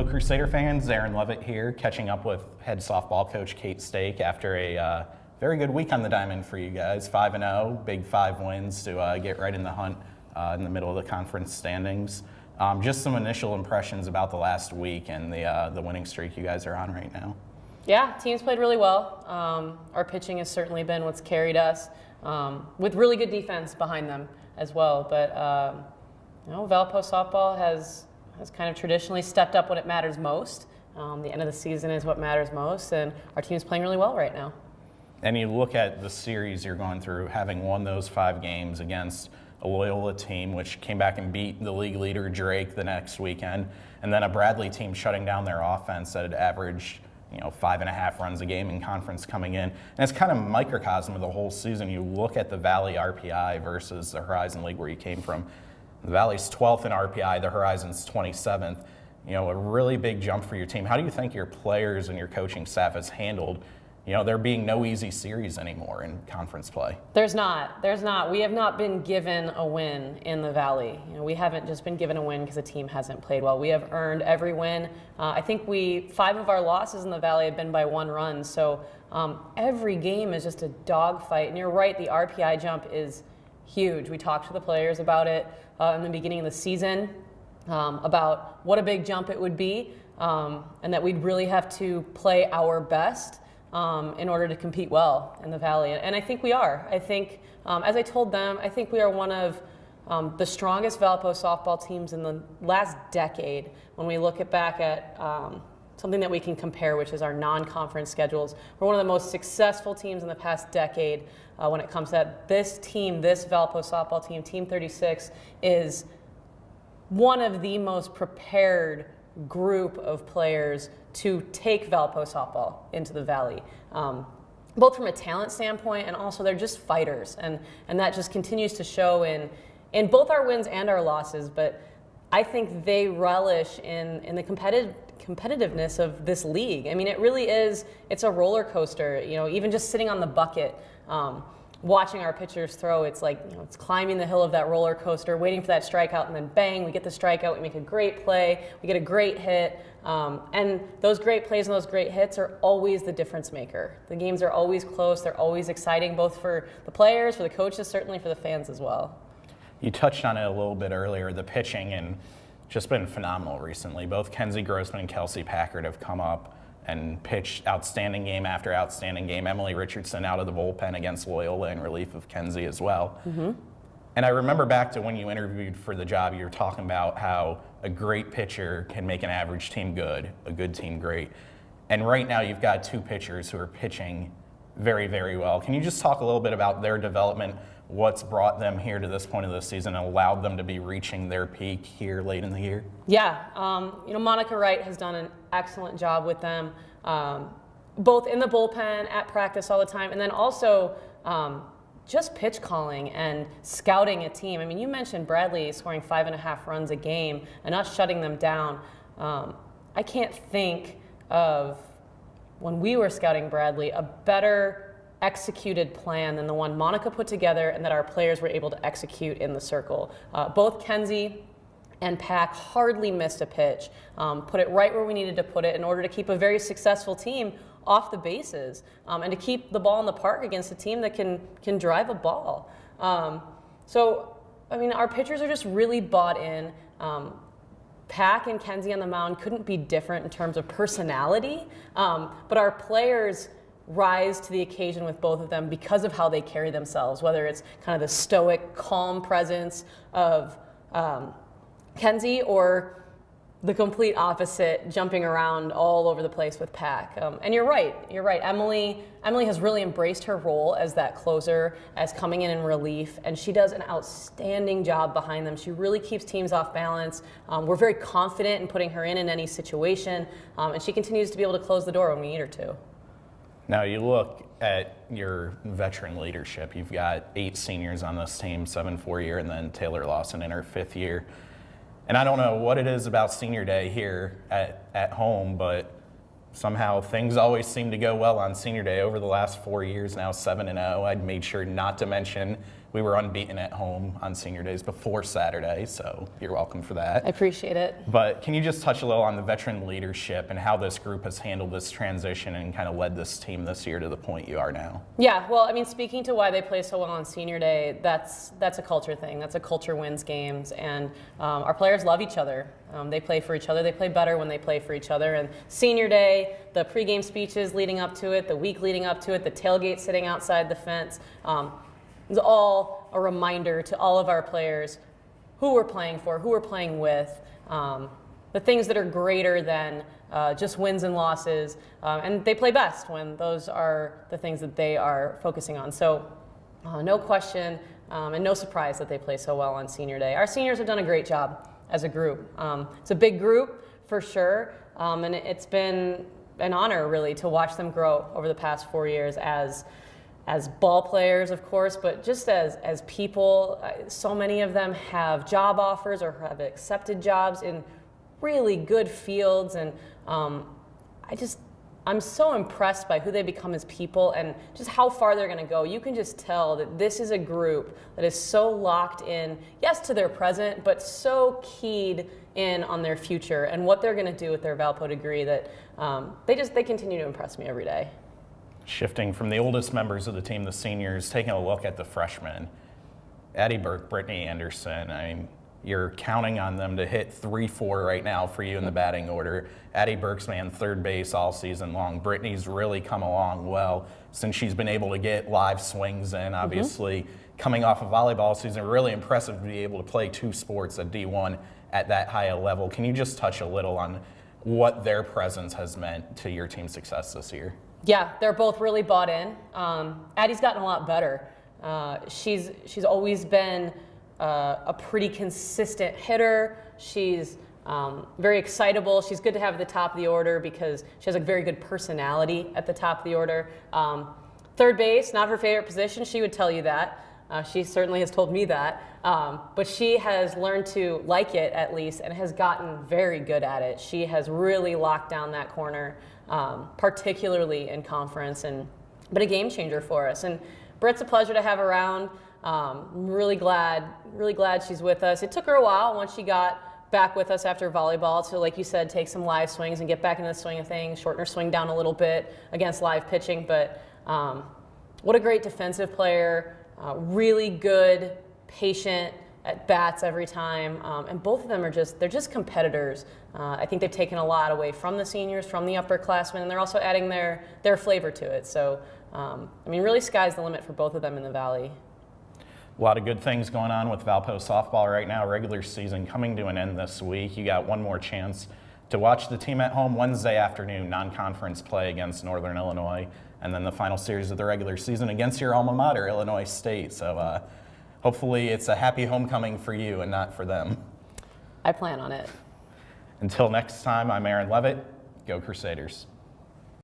Hello, Crusader fans. Aaron Levitt here, catching up with head softball coach Kate Stake after a very good week on the diamond for you guys. 5-0, big 5 wins to get right in the hunt in the middle of the conference standings. Just some initial impressions about the last week and the winning streak you guys are on right now. Yeah, teams played really well. Our pitching has certainly been what's carried us, with really good defense behind them as well. But Valpo softball has kind of traditionally stepped up when it matters most. The end of the season is what matters most, and our team's playing really well right now. And you look at the series you're going through, having won those 5 games against a Loyola team, which came back and beat the league leader Drake the next weekend, and then a Bradley team shutting down their offense that had averaged 5.5 runs a game in conference coming in. And it's kind of a microcosm of the whole season. You look at the Valley RPI versus the Horizon League where you came from. The Valley's 12th in RPI, the Horizon's 27th. A really big jump for your team. How do you think your players and your coaching staff has handled, there being no easy series anymore in conference play? There's not. We have not been given a win in the Valley. We haven't just been given a win because the team hasn't played well. We have earned every win. I think 5 of our losses in the Valley have been by 1 run. So every game is just a dogfight. And you're right, the RPI jump is huge. We talked to the players about it in the beginning of the season, about what a big jump it would be, and that we'd really have to play our best in order to compete well in the Valley. And I think we are. I think, as I told them, I think we are one of the strongest Valpo softball teams in the last decade when we look back at something that we can compare, which is our non-conference schedules. We're one of the most successful teams in the past decade when it comes to that. This team, this Valpo softball team, Team 36, is one of the most prepared group of players to take Valpo softball into the Valley, both from a talent standpoint and also they're just fighters, and that just continues to show in both our wins and our losses. But I think they relish in the competitiveness of this league. I mean, it really is. It's a roller coaster. Even just sitting on the bucket, watching our pitchers throw, it's like it's climbing the hill of that roller coaster, waiting for that strikeout, and then bang, we get the strikeout, we make a great play, we get a great hit, and those great plays and those great hits are always the difference maker. The games are always close, they're always exciting, both for the players, for the coaches, certainly for the fans as well. You touched on it a little bit earlier, the pitching, and just been phenomenal recently. Both Kenzie Grossman and Kelsey Packard have come up and pitched outstanding game after outstanding game. Emily Richardson out of the bullpen against Loyola in relief of Kenzie as well. Mm-hmm. And I remember back to when you interviewed for the job, you were talking about how a great pitcher can make an average team good, a good team great. And right now you've got 2 pitchers who are pitching very, very well. Can you just talk a little bit about their development, what's brought them here to this point of the season and allowed them to be reaching their peak here late in the year? Yeah, Monica Wright has done an excellent job with them, both in the bullpen, at practice all the time, and then also just pitch calling and scouting a team. I mean, you mentioned Bradley scoring 5.5 runs a game and us shutting them down. I can't think of, when we were scouting Bradley, a better executed plan than the one Monica put together and that our players were able to execute in the circle. Both Kenzie and Pack hardly missed a pitch, put it right where we needed to put it in order to keep a very successful team off the bases, and to keep the ball in the park against a team that can drive a ball. So, I mean, our pitchers are just really bought in. Pack and Kenzie on the mound couldn't be different in terms of personality, but our players rise to the occasion with both of them because of how they carry themselves, whether it's kind of the stoic, calm presence of Kenzie or the complete opposite, jumping around all over the place with Pack. And you're right. Emily has really embraced her role as that closer, as coming in relief, and she does an outstanding job behind them. She really keeps teams off balance. We're very confident in putting her in any situation, and she continues to be able to close the door when we need her to. Now you look at your veteran leadership. You've got 8 seniors on this team, 7 4-year, and then Taylor Lawson in her 5th year. And I don't know what it is about senior day here at home, but somehow things always seem to go well on senior day. Over the last 4 years now, 7-0. I'd made sure not to mention We were unbeaten at home on senior days before Saturday, so you're welcome for that. I appreciate it. But can you just touch a little on the veteran leadership and how this group has handled this transition and kind of led this team this year to the point you are now? Yeah, well, I mean, speaking to why they play so well on senior day, that's a culture thing. That's a culture wins games, and our players love each other. They play for each other. They play better when they play for each other. And senior day, the pregame speeches leading up to it, the week leading up to it, the tailgate sitting outside the fence, it's all a reminder to all of our players who we're playing for, who we're playing with, the things that are greater than just wins and losses. And they play best when those are the things that they are focusing on. So no question and no surprise that they play so well on senior day. Our seniors have done a great job as a group. It's a big group for sure, and it's been an honor really to watch them grow over the past 4 years as ball players, of course, but just as people. So many of them have job offers or have accepted jobs in really good fields, and I'm so impressed by who they become as people and just how far they're going to go. You can just tell that this is a group that is so locked in, yes, to their present, but so keyed in on their future and what they're going to do with their Valpo degree that they continue to impress me every day. Shifting from the oldest members of the team, the seniors, taking a look at the freshmen, Addie Burke, Brittany Anderson. I mean, you're counting on them to hit 3-4 right now for you in the batting order. Addie Burke's man third base all season long. Brittany's really come along well since she's been able to get live swings in. Obviously, coming off a volleyball season, really impressive to be able to play two sports at D1 at that high a level. Can you just touch a little on what their presence has meant to your team's success this year? Yeah, they're both really bought in. Addie's gotten a lot better. She's always been a pretty consistent hitter. She's very excitable. She's good to have at the top of the order because she has a very good personality at the top of the order. Third base, not her favorite position. She would tell you that. She certainly has told me that. But she has learned to like it at least and has gotten very good at it. She has really locked down that corner, particularly in conference, but a game changer for us. And Britt's a pleasure to have around. I'm really glad she's with us. It took her a while once she got back with us after volleyball to, like you said, take some live swings and get back into the swing of things, shorten her swing down a little bit against live pitching. But what a great defensive player, really good, patient at bats every time, and both of them they're just competitors. I think they've taken a lot away from the seniors, from the upperclassmen, and they're also adding their flavor to it. So, really sky's the limit for both of them in the Valley. A lot of good things going on with Valpo softball right now. Regular season coming to an end this week. You got one more chance to watch the team at home Wednesday afternoon, non-conference play against Northern Illinois, and then the final series of the regular season against your alma mater, Illinois State. So hopefully it's a happy homecoming for you and not for them. I plan on it. Until next time, I'm Aaron Levitt. Go Crusaders.